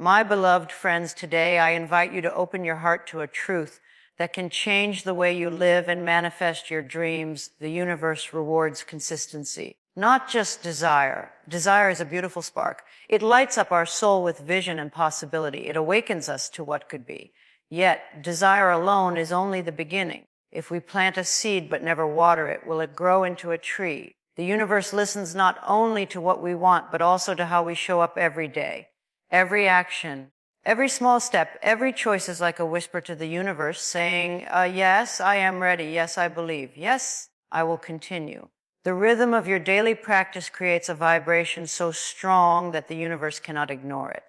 My beloved friends, today I invite you to open your heart to a truth that can change the way you live and manifest your dreams. The universe rewards consistency, not just desire. Desire is a beautiful spark. It lights up our soul with vision and possibility. It awakens us to what could be. Yet, desire alone is only the beginning. If we plant a seed but never water it, will it grow into a tree? The universe listens not only to what we want, but also to how we show up every day. Every action, every small step, every choice is like a whisper to the universe saying, yes, I am ready. Yes, I believe. Yes, I will continue. The rhythm of your daily practice creates a vibration so strong that the universe cannot ignore it.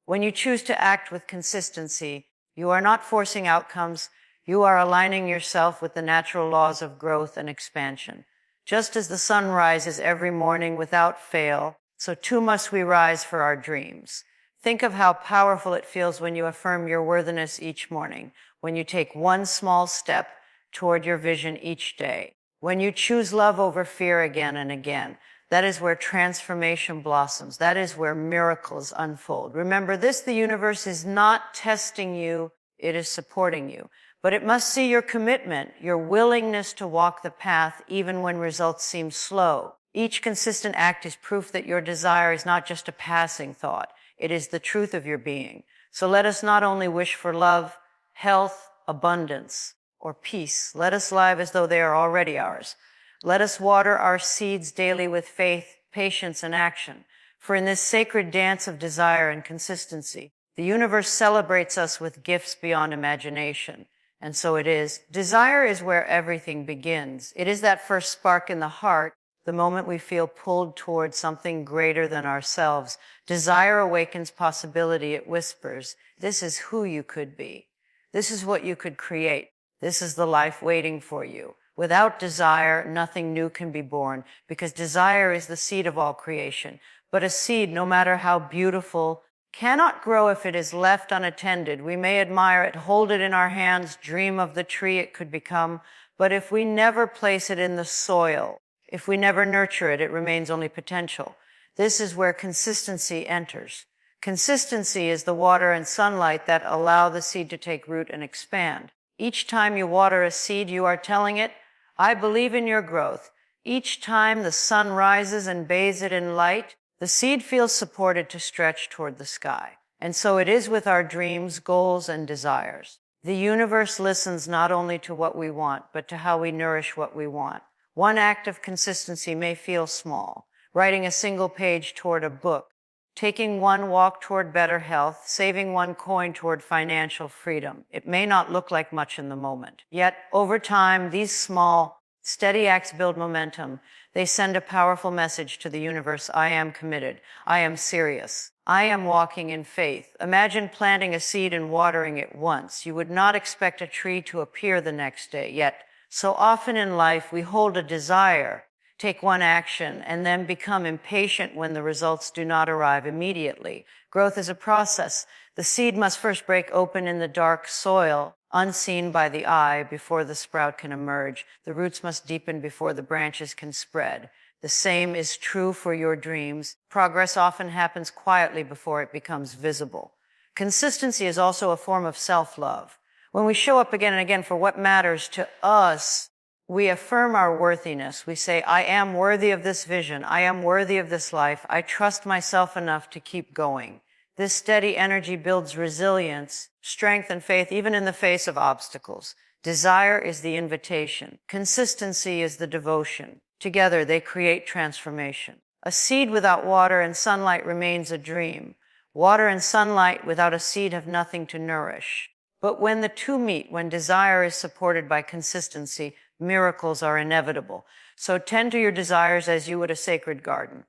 When you choose to act with consistency, you are not forcing outcomes. You are aligning yourself with the natural laws of growth and expansion. Just as the sun rises every morning without fail, so too must we rise for our dreams. Think of how powerful it feels when you affirm your worthiness each morning, when you take one small step toward your vision each day, when you choose love over fear again and again. That is where transformation blossoms. That is where miracles unfold. Remember this, the universe is not testing you, it is supporting you. But it must see your commitment, your willingness to walk the path even when results seem slow. Each consistent act is proof that your desire is not just a passing thought. It is the truth of your being. So let us not only wish for love, health, abundance, or peace. Let us live as though they are already ours. Let us water our seeds daily with faith, patience, and action. For in this sacred dance of desire and consistency, the universe celebrates us with gifts beyond imagination. And so it is. Desire is where everything begins. It is that first spark in the heart, the moment we feel pulled towards something greater than ourselves. Desire awakens possibility. It whispers, this is who you could be. This is what you could create. This is the life waiting for you. Without desire, nothing new can be born, because desire is the seed of all creation. But a seed, no matter how beautiful, cannot grow if it is left unattended. We may admire it, hold it in our hands, dream of the tree it could become, but if we never place it in the soil, if we never nurture it, it remains only potential. This is where consistency enters. Consistency is the water and sunlight that allow the seed to take root and expand. Each time you water a seed, you are telling it, I believe in your growth. Each time the sun rises and bathes it in light, the seed feels supported to stretch toward the sky. And so it is with our dreams, goals, and desires. The universe listens not only to what we want, but to how we nourish what we want. One act of consistency may feel small. Writing a single page toward a book, taking one walk toward better health, saving one coin toward financial freedom. It may not look like much in the moment. Yet, over time, these small, steady acts build momentum. They send a powerful message to the universe. I am committed. I am serious. I am walking in faith. Imagine planting a seed and watering it once. You would not expect a tree to appear the next day. Yet, so often in life, we hold a desire, take one action, and then become impatient when the results do not arrive immediately. Growth is a process. The seed must first break open in the dark soil, unseen by the eye, before the sprout can emerge. The roots must deepen before the branches can spread. The same is true for your dreams. Progress often happens quietly before it becomes visible. Consistency is also a form of self-love. When we show up again and again for what matters to us, we affirm our worthiness. We say, I am worthy of this vision. I am worthy of this life. I trust myself enough to keep going. This steady energy builds resilience, strength, and faith, even in the face of obstacles. Desire is the invitation. Consistency is the devotion. Together, they create transformation. A seed without water and sunlight remains a dream. Water and sunlight without a seed have nothing to nourish. But when the two meet, when desire is supported by consistency, miracles are inevitable. So tend to your desires as you would a sacred garden.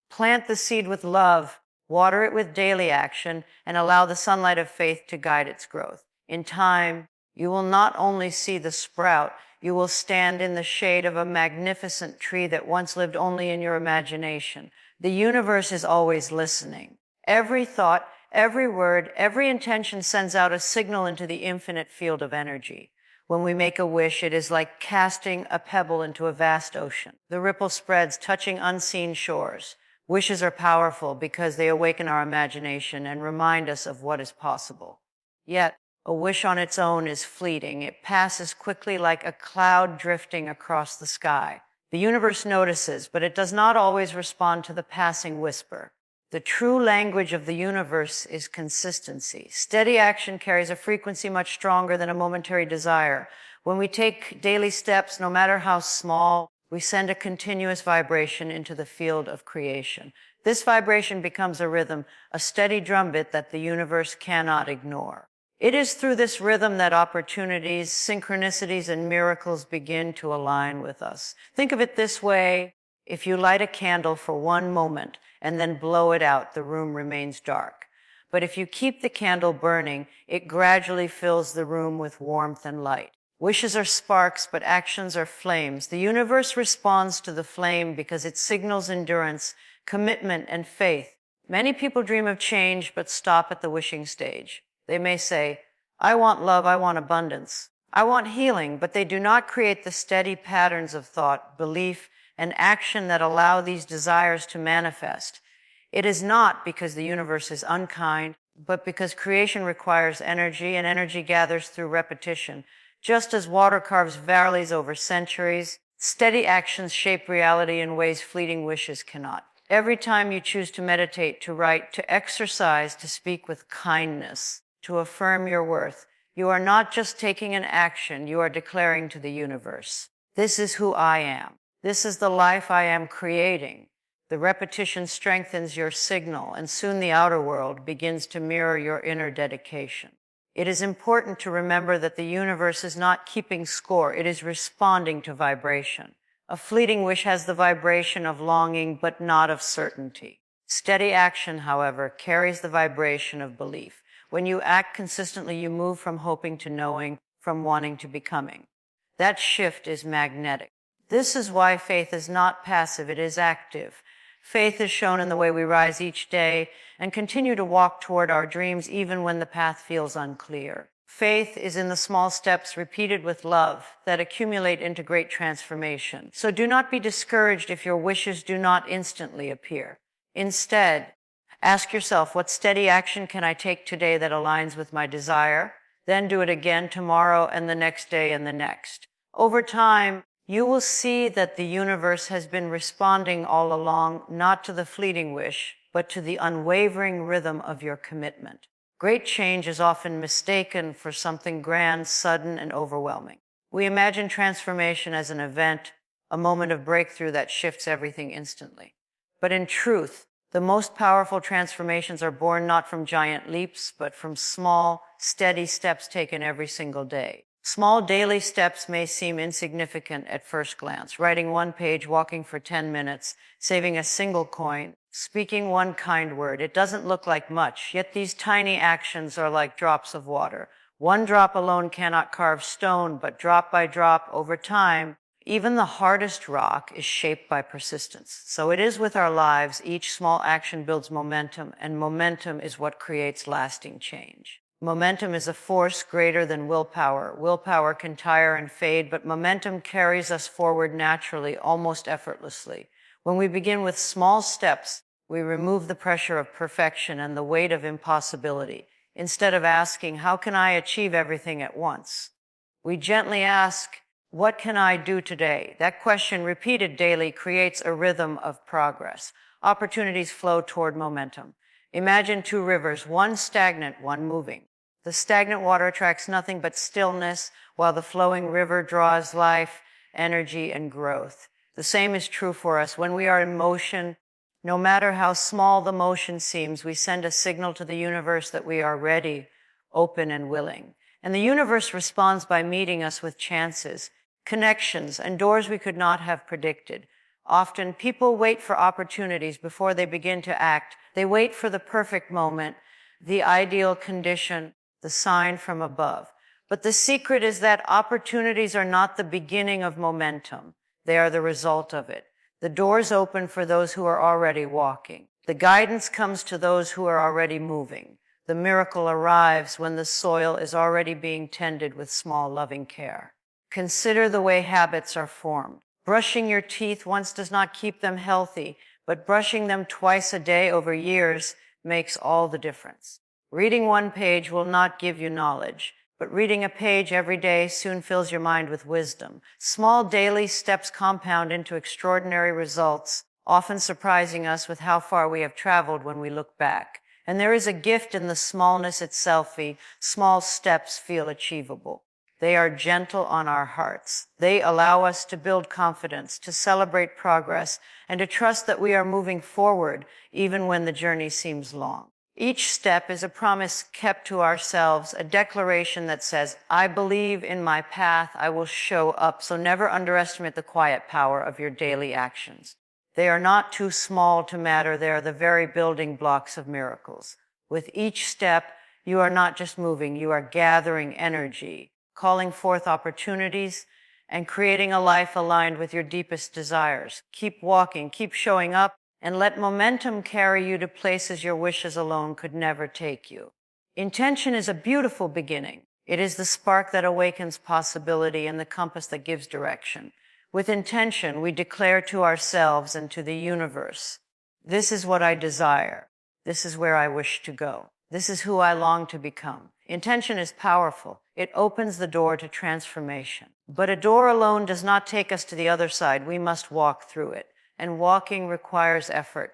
Plant the seed with love, water it with daily action, and allow the sunlight of faith to guide its growth. In time, you will not only see the sprout, you will stand in the shade of a magnificent tree that once lived only in your imagination. The universe is always listening. Every thought, every word, every intention sends out a signal into the infinite field of energy. When we make a wish, it is like casting a pebble into a vast ocean. The ripple spreads, touching unseen shores. Wishes are powerful because they awaken our imagination and remind us of what is possible. Yet, a wish on its own is fleeting. It passes quickly like a cloud drifting across the sky. The universe notices, but it does not always respond to the passing whisper. The true language of the universe is consistency. Steady action carries a frequency much stronger than a momentary desire. When we take daily steps, no matter how small, we send a continuous vibration into the field of creation. This vibration becomes a rhythm, a steady drumbeat that the universe cannot ignore. It is through this rhythm that opportunities, synchronicities, and miracles begin to align with us. Think of it this way. If you light a candle for one moment and then blow it out, the room remains dark. But if you keep the candle burning, it gradually fills the room with warmth and light. Wishes are sparks, but actions are flames. The universe responds to the flame because it signals endurance, commitment, and faith. Many people dream of change, but stop at the wishing stage. They may say, I want love, I want abundance, I want healing, but they do not create the steady patterns of thought, belief, and action that allow these desires to manifest. It is not because the universe is unkind, but because creation requires energy, and energy gathers through repetition. Just as water carves valleys over centuries, steady actions shape reality in ways fleeting wishes cannot. Every time you choose to meditate, to write, to exercise, to speak with kindness, to affirm your worth, you are not just taking an action, you are declaring to the universe, this is who I am. This is the life I am creating. The repetition strengthens your signal, and soon the outer world begins to mirror your inner dedication. It is important to remember that the universe is not keeping score, it is responding to vibration. A fleeting wish has the vibration of longing, but not of certainty. Steady action, however, carries the vibration of belief. When you act consistently, you move from hoping to knowing, from wanting to becoming. That shift is magnetic. This is why faith is not passive, it is active. Faith is shown in the way we rise each day and continue to walk toward our dreams even when the path feels unclear. Faith is in the small steps repeated with love that accumulate into great transformation. So do not be discouraged if your wishes do not instantly appear. Instead, ask yourself, what steady action can I take today that aligns with my desire? Then do it again tomorrow and the next day and the next. Over time, you will see that the universe has been responding all along, not to the fleeting wish, but to the unwavering rhythm of your commitment. Great change is often mistaken for something grand, sudden, and overwhelming. We imagine transformation as an event, a moment of breakthrough that shifts everything instantly. But in truth, the most powerful transformations are born not from giant leaps, but from small, steady steps taken every single day. Small daily steps may seem insignificant at first glance. Writing one page, walking for 10 minutes, saving a single coin, speaking one kind word. It doesn't look like much, yet these tiny actions are like drops of water. One drop alone cannot carve stone, but drop by drop, over time, even the hardest rock is shaped by persistence. So it is with our lives. Each small action builds momentum, and momentum is what creates lasting change. Momentum is a force greater than willpower. Willpower can tire and fade, but momentum carries us forward naturally, almost effortlessly. When we begin with small steps, we remove the pressure of perfection and the weight of impossibility. Instead of asking, how can I achieve everything at once? We gently ask, what can I do today? That question, repeated daily, creates a rhythm of progress. Opportunities flow toward momentum. Imagine two rivers, one stagnant, one moving. The stagnant water attracts nothing but stillness, while the flowing river draws life, energy, and growth. The same is true for us. When we are in motion, no matter how small the motion seems, we send a signal to the universe that we are ready, open, and willing. And the universe responds by meeting us with chances, connections, and doors we could not have predicted. Often, people wait for opportunities before they begin to act. They wait for the perfect moment, the ideal condition, the sign from above. But the secret is that opportunities are not the beginning of momentum. They are the result of it. The doors open for those who are already walking. The guidance comes to those who are already moving. The miracle arrives when the soil is already being tended with small, loving care. Consider the way habits are formed. Brushing your teeth once does not keep them healthy, but brushing them twice a day over years makes all the difference. Reading one page will not give you knowledge, but reading a page every day soon fills your mind with wisdom. Small daily steps compound into extraordinary results, often surprising us with how far we have traveled when we look back. And there is a gift in the smallness itself. Small steps feel achievable. They are gentle on our hearts. They allow us to build confidence, to celebrate progress, and to trust that we are moving forward even when the journey seems long. Each step is a promise kept to ourselves, a declaration that says, I believe in my path, I will show up. So never underestimate the quiet power of your daily actions. They are not too small to matter. They are the very building blocks of miracles. With each step, you are not just moving, you are gathering energy, calling forth opportunities, and creating a life aligned with your deepest desires. Keep walking, keep showing up, and let momentum carry you to places your wishes alone could never take you. Intention is a beautiful beginning. It is the spark that awakens possibility and the compass that gives direction. With intention, we declare to ourselves and to the universe, this is what I desire. This is where I wish to go. This is who I long to become. Intention is powerful. It opens the door to transformation. But a door alone does not take us to the other side. We must walk through it. And walking requires effort.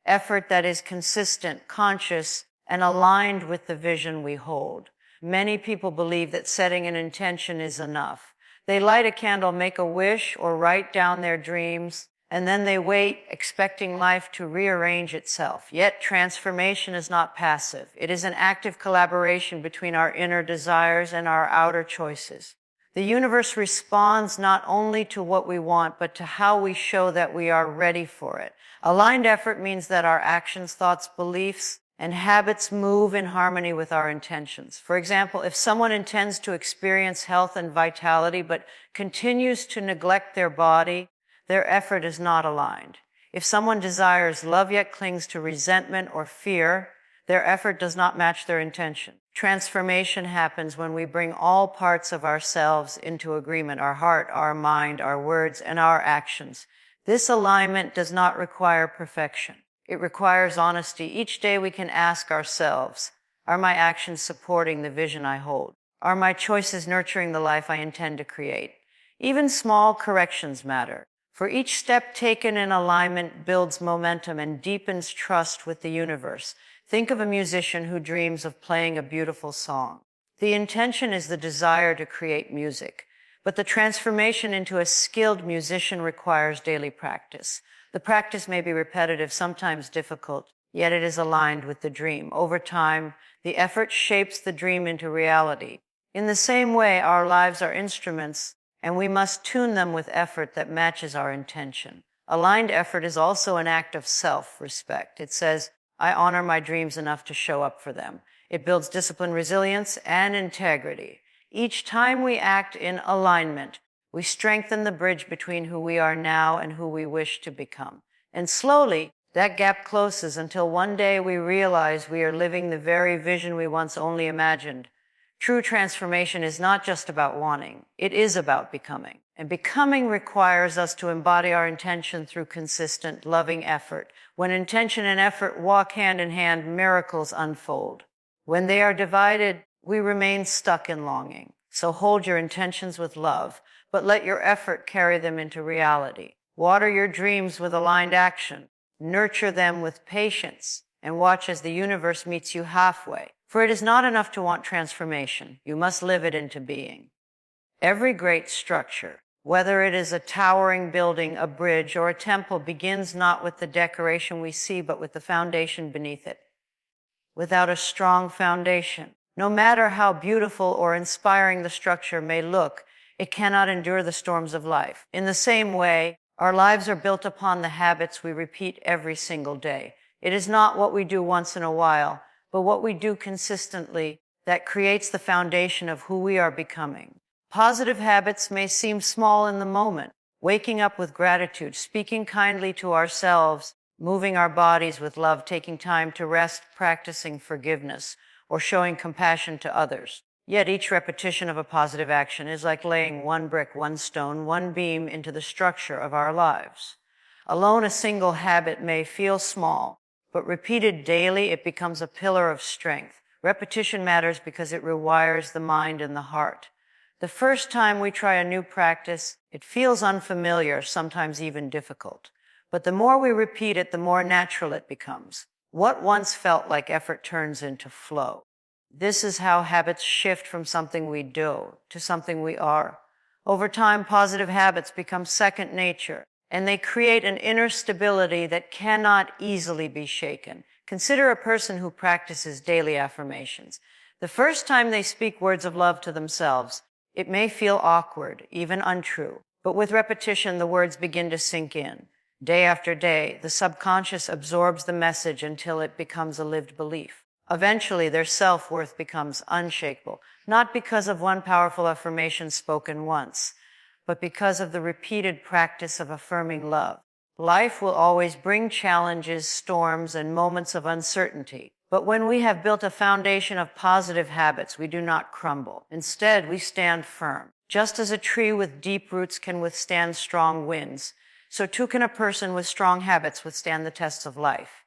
Effort that is consistent, conscious, and aligned with the vision we hold. Many people believe that setting an intention is enough. They light a candle, make a wish, or write down their dreams, and then they wait, expecting life to rearrange itself. Yet transformation is not passive. It is an active collaboration between our inner desires and our outer choices. The universe responds not only to what we want, but to how we show that we are ready for it. Aligned effort means that our actions, thoughts, beliefs, and habits move in harmony with our intentions. For example, if someone intends to experience health and vitality but continues to neglect their body, their effort is not aligned. If someone desires love yet clings to resentment or fear, their effort does not match their intention. Transformation happens when we bring all parts of ourselves into agreement, our heart, our mind, our words, and our actions. This alignment does not require perfection. It requires honesty. Each day we can ask ourselves, are my actions supporting the vision I hold? Are my choices nurturing the life I intend to create? Even small corrections matter. For each step taken in alignment builds momentum and deepens trust with the universe. Think of a musician who dreams of playing a beautiful song. The intention is the desire to create music, but the transformation into a skilled musician requires daily practice. The practice may be repetitive, sometimes difficult, yet it is aligned with the dream. Over time, the effort shapes the dream into reality. In the same way, our lives are instruments, and we must tune them with effort that matches our intention. Aligned effort is also an act of self-respect. It says, I honor my dreams enough to show up for them. It builds discipline, resilience, and integrity. Each time we act in alignment, we strengthen the bridge between who we are now and who we wish to become. And slowly, that gap closes until one day we realize we are living the very vision we once only imagined. True transformation is not just about wanting. It is about becoming. And becoming requires us to embody our intention through consistent, loving effort. When intention and effort walk hand in hand, miracles unfold. When they are divided, we remain stuck in longing. So hold your intentions with love, but let your effort carry them into reality. Water your dreams with aligned action. Nurture them with patience, and watch as the universe meets you halfway. For it is not enough to want transformation. You must live it into being. Every great structure, whether it is a towering building, a bridge, or a temple, begins not with the decoration we see, but with the foundation beneath it. Without a strong foundation, no matter how beautiful or inspiring the structure may look, it cannot endure the storms of life. In the same way, our lives are built upon the habits we repeat every single day. It is not what we do once in a while, but what we do consistently that creates the foundation of who we are becoming. Positive habits may seem small in the moment. Waking up with gratitude, speaking kindly to ourselves, moving our bodies with love, taking time to rest, practicing forgiveness, or showing compassion to others. Yet each repetition of a positive action is like laying one brick, one stone, one beam into the structure of our lives. Alone, a single habit may feel small, but repeated daily, it becomes a pillar of strength. Repetition matters because it rewires the mind and the heart. The first time we try a new practice, it feels unfamiliar, sometimes even difficult. But the more we repeat it, the more natural it becomes. What once felt like effort turns into flow. This is how habits shift from something we do to something we are. Over time, positive habits become second nature, and they create an inner stability that cannot easily be shaken. Consider a person who practices daily affirmations. The first time they speak words of love to themselves, it may feel awkward, even untrue, but with repetition, the words begin to sink in. Day after day, the subconscious absorbs the message until it becomes a lived belief. Eventually, their self-worth becomes unshakable, not because of one powerful affirmation spoken once, but because of the repeated practice of affirming love. Life will always bring challenges, storms, and moments of uncertainty. But when we have built a foundation of positive habits, we do not crumble. Instead, we stand firm. Just as a tree with deep roots can withstand strong winds, so too can a person with strong habits withstand the tests of life.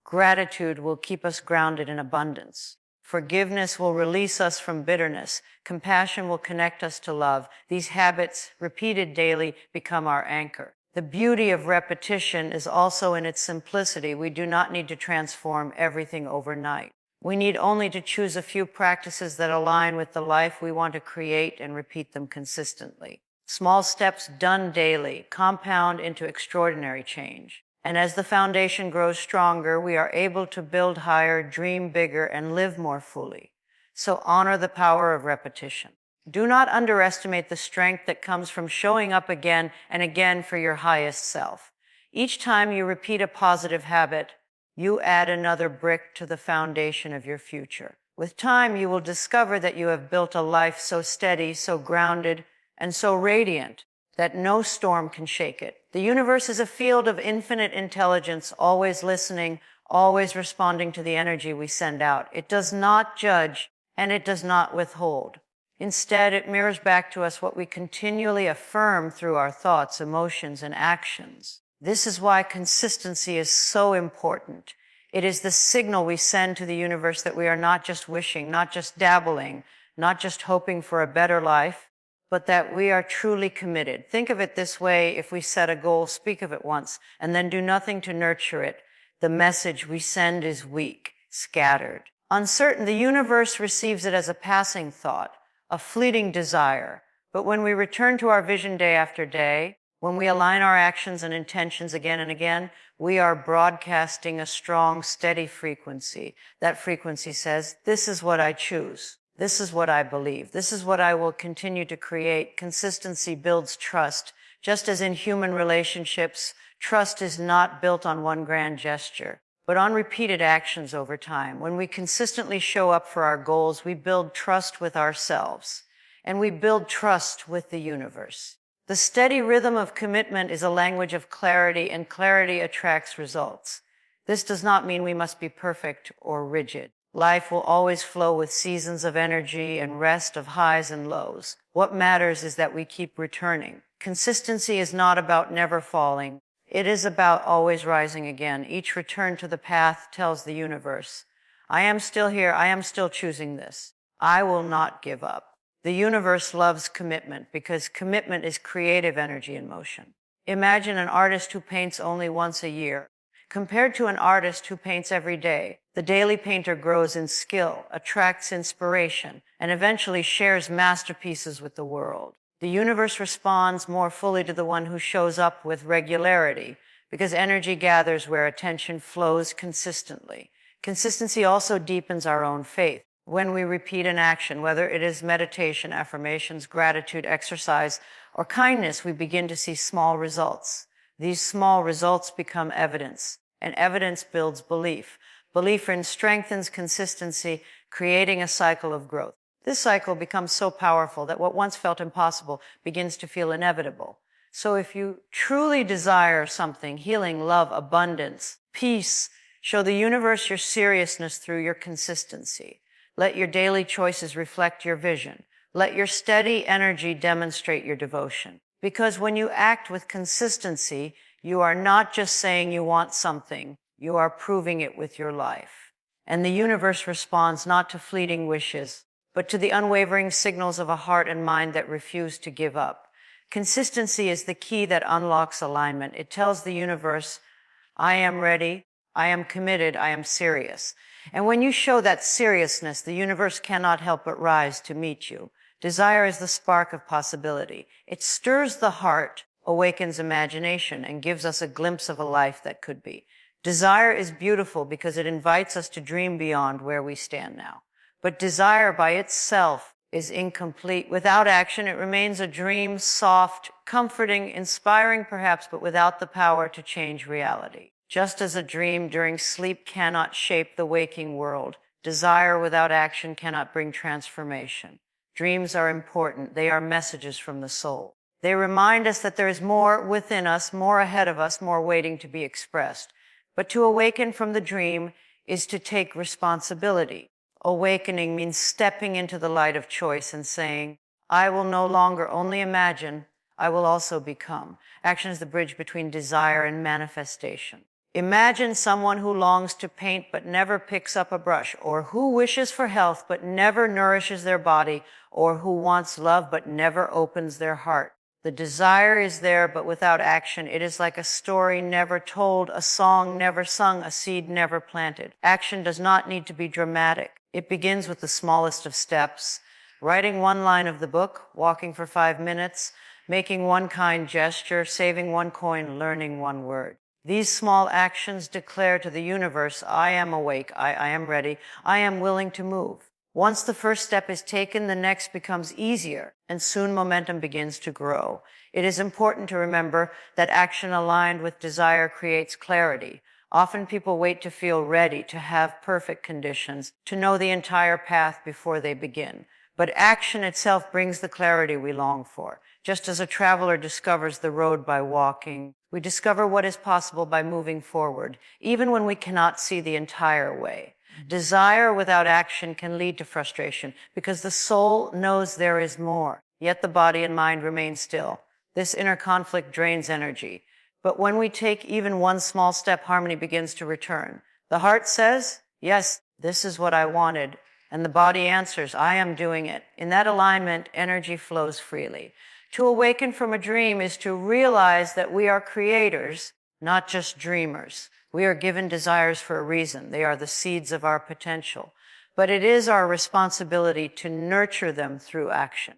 Gratitude will keep us grounded in abundance. Forgiveness will release us from bitterness. Compassion will connect us to love. These habits, repeated daily, become our anchor. The beauty of repetition is also in its simplicity. We do not need to transform everything overnight. We need only to choose a few practices that align with the life we want to create and repeat them consistently. Small steps done daily compound into extraordinary change. And as the foundation grows stronger, we are able to build higher, dream bigger, and live more fully. So honor the power of repetition. Do not underestimate the strength that comes from showing up again and again for your highest self. Each time you repeat a positive habit, you add another brick to the foundation of your future. With time, you will discover that you have built a life so steady, so grounded, and so radiant that no storm can shake it. The universe is a field of infinite intelligence, always listening, always responding to the energy we send out. It does not judge, and it does not withhold. Instead, it mirrors back to us what we continually affirm through our thoughts, emotions, and actions. This is why consistency is so important. It is the signal we send to the universe that we are not just wishing, not just dabbling, not just hoping for a better life, but that we are truly committed. Think of it this way: if we set a goal, speak of it once, and then do nothing to nurture it, the message we send is weak, scattered, uncertain. The universe receives it as a passing thought, a fleeting desire. But when we return to our vision day after day, when we align our actions and intentions again and again, we are broadcasting a strong, steady frequency. That frequency says, this is what I choose. This is what I believe. This is what I will continue to create. Consistency builds trust. Just as in human relationships, trust is not built on one grand gesture, but on repeated actions over time. When we consistently show up for our goals, we build trust with ourselves, and we build trust with the universe. The steady rhythm of commitment is a language of clarity, and clarity attracts results. This does not mean we must be perfect or rigid. Life will always flow with seasons of energy and rest, of highs and lows. What matters is that we keep returning. Consistency is not about never falling. It is about always rising again. Each return to the path tells the universe, I am still here. I am still choosing this. I will not give up. The universe loves commitment because commitment is creative energy in motion. Imagine an artist who paints only once a year, compared to an artist who paints every day. The daily painter grows in skill, attracts inspiration, and eventually shares masterpieces with the world. The universe responds more fully to the one who shows up with regularity, because energy gathers where attention flows consistently. Consistency also deepens our own faith. When we repeat an action, whether it is meditation, affirmations, gratitude, exercise, or kindness, we begin to see small results. These small results become evidence, and evidence builds belief. Belief strengthens consistency, creating a cycle of growth. This cycle becomes so powerful that what once felt impossible begins to feel inevitable. So if you truly desire something, healing, love, abundance, peace, show the universe your seriousness through your consistency. Let your daily choices reflect your vision. Let your steady energy demonstrate your devotion. Because when you act with consistency, You are not just saying you want something, you are proving it with your life. And the universe responds not to fleeting wishes, but to the unwavering signals of a heart and mind that refuse to give up. Consistency is the key that unlocks alignment. It tells the universe, I am ready, I am committed, I am serious. And when you show that seriousness, the universe cannot help but rise to meet you. Desire is the spark of possibility. It stirs the heart, awakens imagination, and gives us a glimpse of a life that could be. Desire is beautiful because it invites us to dream beyond where we stand now. But desire by itself is incomplete. Without action, it remains a dream, soft, comforting, inspiring perhaps, but without the power to change reality. Just as a dream during sleep cannot shape the waking world, desire without action cannot bring transformation. Dreams are important. They are messages from the soul. They remind us that there is more within us, more ahead of us, more waiting to be expressed. But to awaken from the dream is to take responsibility. Awakening means stepping into the light of choice and saying, I will no longer only imagine, I will also become. Action is the bridge between desire and manifestation. Imagine someone who longs to paint but never picks up a brush, or who wishes for health but never nourishes their body, or who wants love but never opens their heart. The desire is there, but without action, it is like a story never told, a song never sung, a seed never planted. Action does not need to be dramatic. It begins with the smallest of steps. Writing one line of the book, walking for 5 minutes, making one kind gesture, saving one coin, learning one word. These small actions declare to the universe, I am awake, I am ready, I am willing to move. Once the first step is taken, the next becomes easier, and soon momentum begins to grow. It is important to remember that action aligned with desire creates clarity. Often people wait to feel ready, to have perfect conditions, to know the entire path before they begin. But action itself brings the clarity we long for. Just as a traveler discovers the road by walking, we discover what is possible by moving forward, even when we cannot see the entire way. Desire without action can lead to frustration because the soul knows there is more, yet the body and mind remain still. This inner conflict drains energy. But when we take even one small step, harmony begins to return. The heart says, yes, this is what I wanted. And the body answers, I am doing it. In that alignment, energy flows freely. To awaken from a dream is to realize that we are creators, not just dreamers. We are given desires for a reason. They are the seeds of our potential. But it is our responsibility to nurture them through action.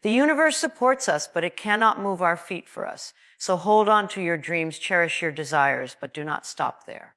The universe supports us, but it cannot move our feet for us. So hold on to your dreams, cherish your desires, but do not stop there.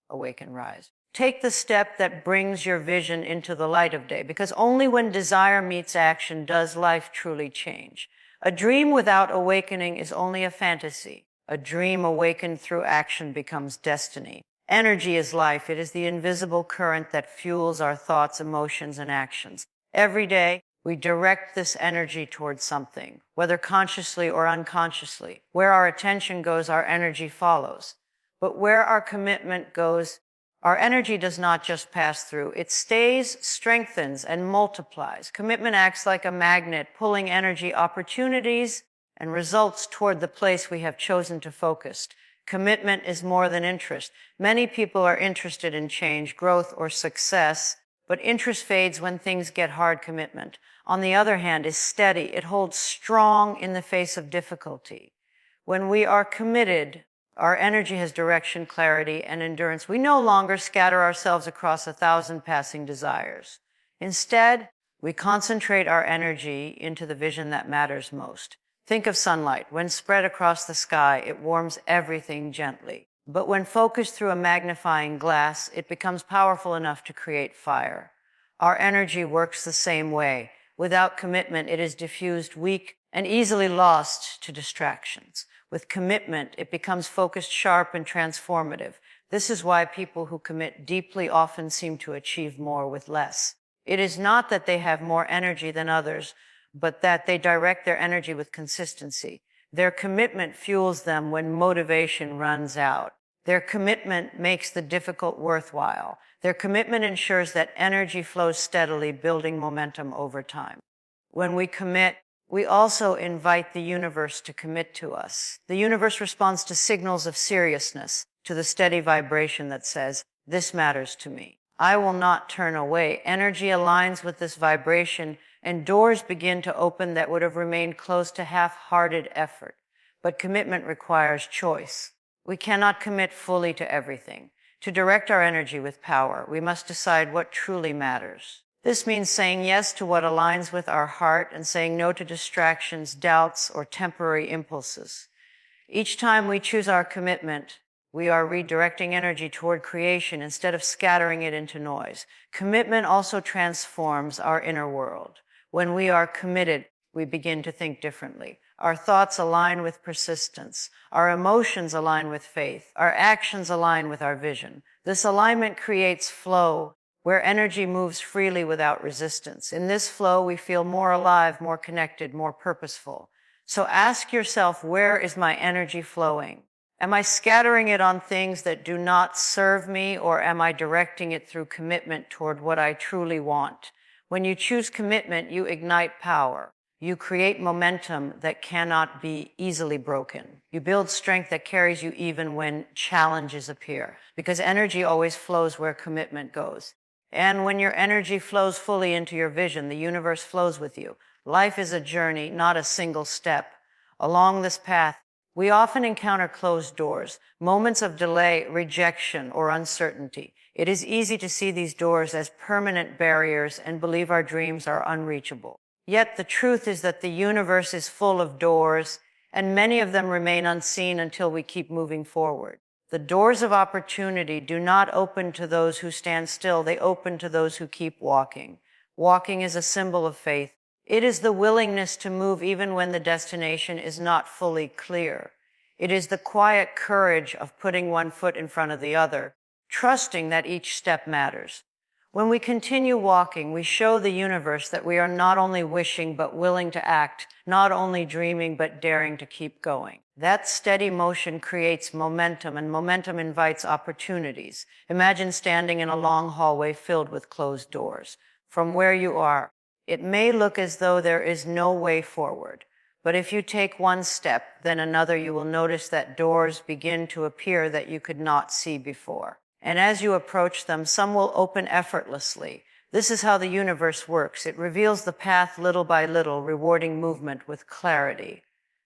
Awaken, rise. Take the step that brings your vision into the light of day, because only when desire meets action does life truly change. A dream without awakening is only a fantasy. A dream awakened through action becomes destiny. Energy is life. It is the invisible current that fuels our thoughts, emotions, and actions. Every day, we direct this energy towards something, whether consciously or unconsciously. Where our attention goes, our energy follows. But where our commitment goes, our energy does not just pass through. It stays, strengthens, and multiplies. Commitment acts like a magnet, pulling energy, opportunities, and results toward the place we have chosen to focus. Commitment is more than interest. Many people are interested in change, growth, or success, but interest fades when things get hard. Commitment, on the other hand, is steady. It holds strong in the face of difficulty. When we are committed, our energy has direction, clarity, and endurance. We no longer scatter ourselves across 1,000 passing desires. Instead, we concentrate our energy into the vision that matters most. Think of sunlight. When spread across the sky, it warms everything gently. But when focused through a magnifying glass, it becomes powerful enough to create fire. Our energy works the same way. Without commitment, it is diffused, weak, and easily lost to distractions. With commitment, it becomes focused, sharp, and transformative. This is why people who commit deeply often seem to achieve more with less. It is not that they have more energy than others, but that they direct their energy with consistency. Their commitment fuels them when motivation runs out. Their commitment makes the difficult worthwhile. Their commitment ensures that energy flows steadily, building momentum over time. When we commit, we also invite the universe to commit to us. The universe responds to signals of seriousness, to the steady vibration that says, "This matters to me. I will not turn away." Energy aligns with this vibration, and doors begin to open that would have remained closed to half-hearted effort. But commitment requires choice. We cannot commit fully to everything. To direct our energy with power, we must decide what truly matters. This means saying yes to what aligns with our heart and saying no to distractions, doubts, or temporary impulses. Each time we choose our commitment, we are redirecting energy toward creation instead of scattering it into noise. Commitment also transforms our inner world. When we are committed, we begin to think differently. Our thoughts align with persistence. Our emotions align with faith. Our actions align with our vision. This alignment creates flow, where energy moves freely without resistance. In this flow, we feel more alive, more connected, more purposeful. So ask yourself, where is my energy flowing? Am I scattering it on things that do not serve me, or am I directing it through commitment toward what I truly want? When you choose commitment, you ignite power. You create momentum that cannot be easily broken. You build strength that carries you even when challenges appear, because energy always flows where commitment goes. And when your energy flows fully into your vision, the universe flows with you. Life is a journey, not a single step. Along this path, we often encounter closed doors, moments of delay, rejection, or uncertainty. It is easy to see these doors as permanent barriers and believe our dreams are unreachable. Yet the truth is that the universe is full of doors, and many of them remain unseen until we keep moving forward. The doors of opportunity do not open to those who stand still. They open to those who keep walking. Walking is a symbol of faith. It is the willingness to move even when the destination is not fully clear. It is the quiet courage of putting one foot in front of the other, trusting that each step matters. When we continue walking, we show the universe that we are not only wishing but willing to act, not only dreaming but daring to keep going. That steady motion creates momentum, and momentum invites opportunities. Imagine standing in a long hallway filled with closed doors. From where you are, it may look as though there is no way forward. But if you take one step, then another, you will notice that doors begin to appear that you could not see before. And as you approach them, some will open effortlessly. This is how the universe works. It reveals the path little by little, rewarding movement with clarity.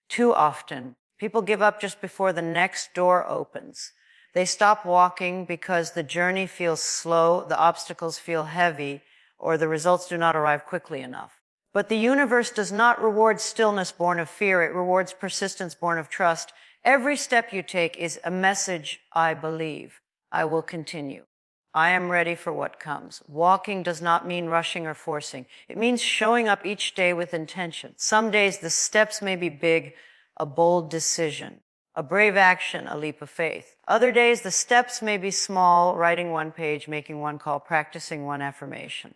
Too often, people give up just before the next door opens. They stop walking because the journey feels slow, the obstacles feel heavy, or the results do not arrive quickly enough. But the universe does not reward stillness born of fear. It rewards persistence born of trust. Every step you take is a message: I believe. I will continue. I am ready for what comes. Walking does not mean rushing or forcing. It means showing up each day with intention. Some days the steps may be big, a bold decision, a brave action, a leap of faith. Other days the steps may be small, writing one page, making one call, practicing one affirmation.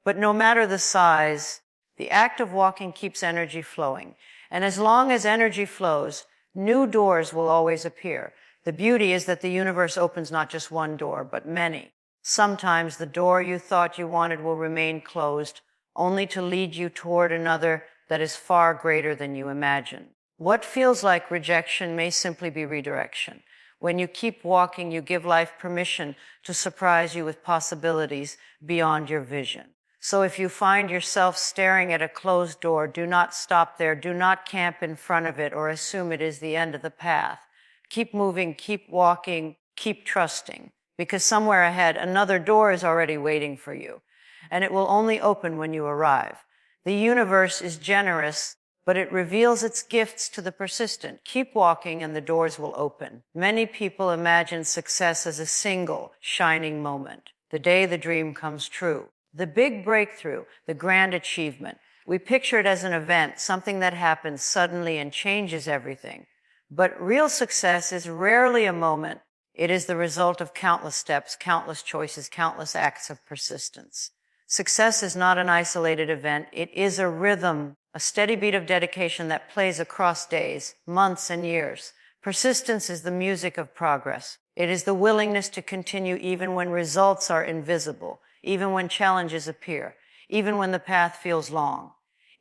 But no matter the size, the act of walking keeps energy flowing. And as long as energy flows, new doors will always appear. The beauty is that the universe opens not just one door, but many. Sometimes the door you thought you wanted will remain closed, only to lead you toward another that is far greater than you imagined. What feels like rejection may simply be redirection. When you keep walking, you give life permission to surprise you with possibilities beyond your vision. So if you find yourself staring at a closed door, do not stop there. Do not camp in front of it or assume it is the end of the path. Keep moving, keep walking, keep trusting, because somewhere ahead, another door is already waiting for you, and it will only open when you arrive. The universe is generous, but it reveals its gifts to the persistent. Keep walking and the doors will open. Many people imagine success as a single, shining moment, the day the dream comes true, the big breakthrough, the grand achievement. We picture it as an event, something that happens suddenly and changes everything. But real success is rarely a moment. It is the result of countless steps, countless choices, countless acts of persistence. Success is not an isolated event. It is a rhythm, a steady beat of dedication that plays across days, months, and years. Persistence is the music of progress. It is the willingness to continue even when results are invisible, even when challenges appear, even when the path feels long.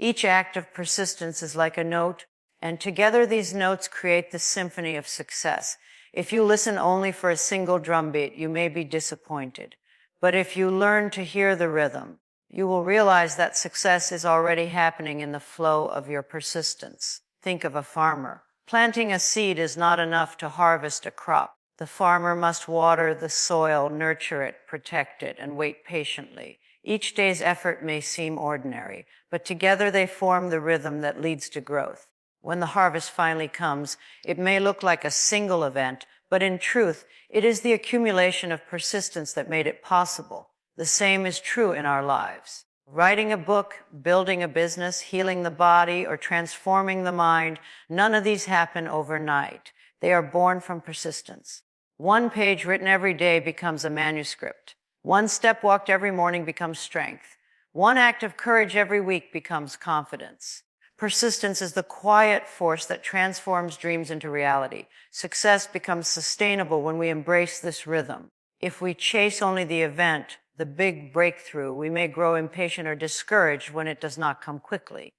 Each act of persistence is like a note, and together these notes create the symphony of success. If you listen only for a single drum beat, you may be disappointed. But if you learn to hear the rhythm, you will realize that success is already happening in the flow of your persistence. Think of a farmer. Planting a seed is not enough to harvest a crop. The farmer must water the soil, nurture it, protect it, and wait patiently. Each day's effort may seem ordinary, but together they form the rhythm that leads to growth. When the harvest finally comes, it may look like a single event, but in truth, it is the accumulation of persistence that made it possible. The same is true in our lives. Writing a book, building a business, healing the body, or transforming the mind, none of these happen overnight. They are born from persistence. One page written every day becomes a manuscript. One step walked every morning becomes strength. One act of courage every week becomes confidence. Persistence is the quiet force that transforms dreams into reality. Success becomes sustainable when we embrace this rhythm. If we chase only the event, the big breakthrough, we may grow impatient or discouraged when it does not come quickly.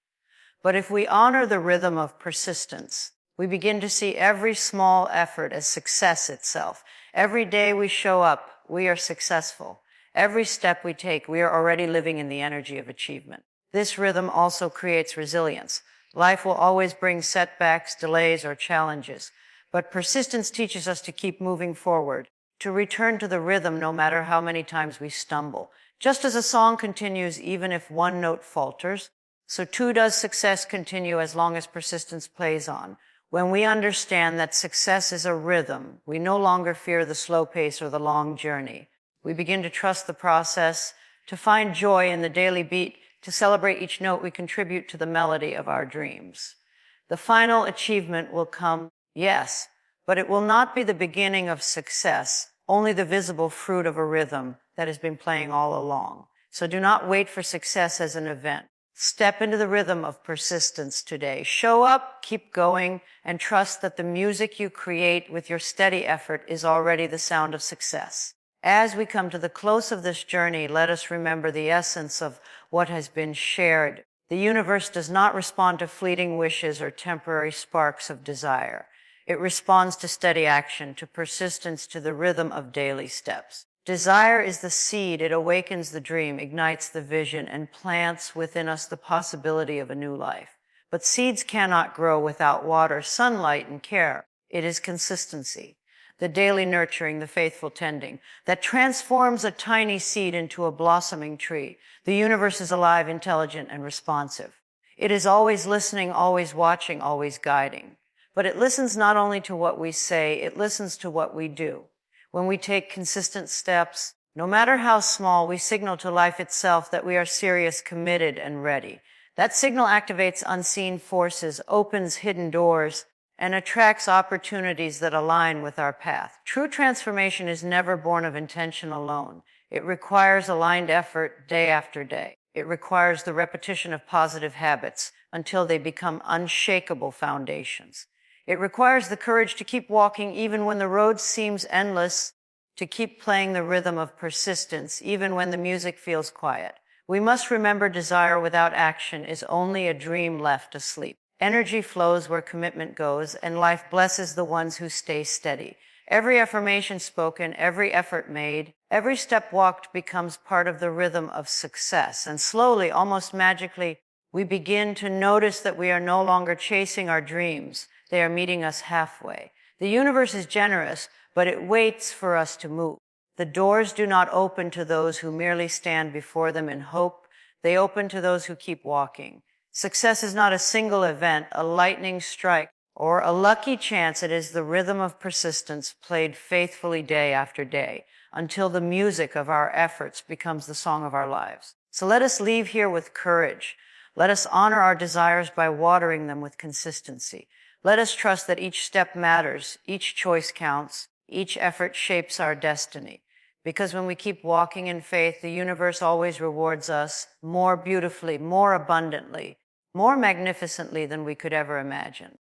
But if we honor the rhythm of persistence, we begin to see every small effort as success itself. Every day we show up, we are successful. Every step we take, we are already living in the energy of achievement. This rhythm also creates resilience. Life will always bring setbacks, delays, or challenges, but persistence teaches us to keep moving forward, to return to the rhythm no matter how many times we stumble. Just as a song continues even if one note falters, so too does success continue as long as persistence plays on. When we understand that success is a rhythm, we no longer fear the slow pace or the long journey. We begin to trust the process, to find joy in the daily beat, to celebrate each note we contribute to the melody of our dreams. The final achievement will come, yes, but it will not be the beginning of success, only the visible fruit of a rhythm that has been playing all along. So do not wait for success as an event. Step into the rhythm of persistence today. Show up, keep going, and trust that the music you create with your steady effort is already the sound of success. As we come to the close of this journey, let us remember the essence of what has been shared. The universe does not respond to fleeting wishes or temporary sparks of desire. It responds to steady action, to persistence, to the rhythm of daily steps. Desire is the seed. It awakens the dream, ignites the vision, and plants within us the possibility of a new life. But seeds cannot grow without water, sunlight, and care. It is consistency, the daily nurturing, the faithful tending, that transforms a tiny seed into a blossoming tree. The universe is alive, intelligent, and responsive. It is always listening, always watching, always guiding. But it listens not only to what we say, it listens to what we do. When we take consistent steps, no matter how small, we signal to life itself that we are serious, committed, and ready. That signal activates unseen forces, opens hidden doors, and attracts opportunities that align with our path. True transformation is never born of intention alone. It requires aligned effort day after day. It requires the repetition of positive habits until they become unshakable foundations. It requires the courage to keep walking even when the road seems endless, to keep playing the rhythm of persistence even when the music feels quiet. We must remember desire without action is only a dream left asleep. Energy flows where commitment goes, and life blesses the ones who stay steady. Every affirmation spoken, every effort made, every step walked becomes part of the rhythm of success. And slowly, almost magically, we begin to notice that we are no longer chasing our dreams. They are meeting us halfway. The universe is generous, but it waits for us to move. The doors do not open to those who merely stand before them in hope. They open to those who keep walking. Success is not a single event, a lightning strike, or a lucky chance. It is the rhythm of persistence played faithfully day after day until the music of our efforts becomes the song of our lives. So let us leave here with courage. Let us honor our desires by watering them with consistency. Let us trust that each step matters, each choice counts, each effort shapes our destiny. Because when we keep walking in faith, the universe always rewards us more beautifully, more abundantly, more magnificently than we could ever imagine.